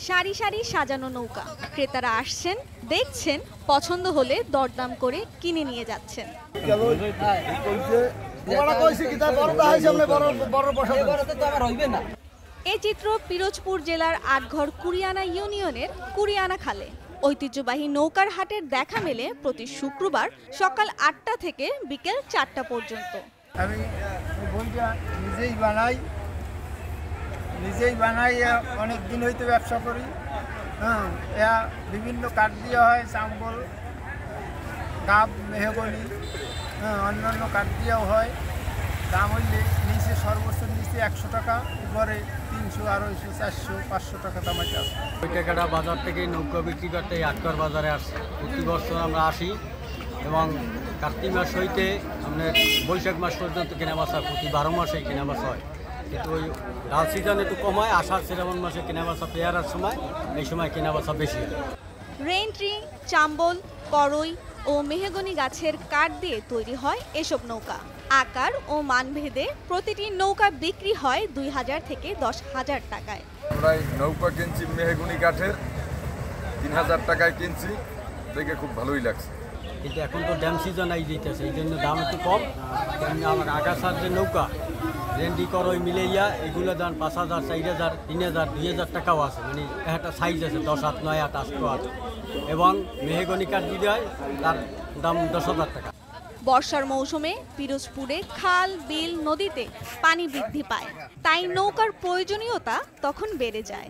সারি সারি সাজানো নৌকা, ক্রেতারা আসছেন, দেখছেন, পছন্দ হলে দরদাম করে কিনে নিয়ে যাচ্ছেন। এই চিত্র পিরোজপুর জেলার আটঘর কুরিয়ানা ইউনিয়নের কুরিয়ানা খালে। ঐতিহ্যবাহী নৌকার হাটের দেখা মেলে প্রতি শুক্রবার সকাল ৮টা থেকে বিকেল ৪টা পর্যন্ত। আমি নিজেই বানাই অনেক দিন হইতে ব্যবসা করি। বিভিন্ন কাঠ দিয়ে হয়, চাম্বল, ডাব, মেহগনি, অন্যান্য কাঠ দিয়েও হয়। দাম হইলে নিচে সর্বোচ্চ নিচে ১০০ টাকা, উপরে ৩০০, ২৫০, ৪০০, ৫০০ টাকা দামাইতে আসে। ওই টাকাটা বাজার থেকে নৌকা বিক্রি করতে আটকর বাজারে আসে। প্রতি বছর আমরা আসি এবং কার্তিক মাস হইতে আমাদের বৈশাখ মাস পর্যন্ত কেনাবেচা, প্রতি ১২ মাসেই কেনাবেচা হয়। কিন্তু ওই লাল সিজন একটু কমায়, আষাঢ় শ্রাবণ মাসে কেনাবেচা পেয়ারার সময়, এই সময় কেনাবেচা বেশি হয়। রেইন ট্রি, চাম্বল, করই ও মেহগনি গাছের কাঠ দিয়ে তৈরি হয় এসব নৌকা। আকার ও মানভেদে প্রতিটি নৌকা বিক্রি হয় ২,০০০ থেকে ১০,০০০ টাকায়। আমরা নৌকা কিনছি মেহগনি কাঠের, ৩,০০০ টাকায় কিনছি, দেখে খুব ভালোই লাগছে। কিন্তু এখন তো ড্যাম সিজন আই দিতেছে, এই জন্য দাম একটু কম। আমার আগাছার যে নৌকা রেন্ডি করই মিলাইয়া এগুলো দাম ৫,০০০, ৪,০০০, ৩,০০০, ২,০০০ টাকাও আছে। মানে একটা সাইজ আছে ১০ হাত, ৯ হাত, ৮ হাত। এবং মেহগনি কাঠ যদি হয় তার দাম ১০,০০০ টাকা। বর্ষার মৌসুমে পিরোজপুরে খাল, বিল, নদীতে পানি বৃদ্ধি পায়, তাই নৌকার প্রয়োজনীয়তা তখন বেড়ে যায়।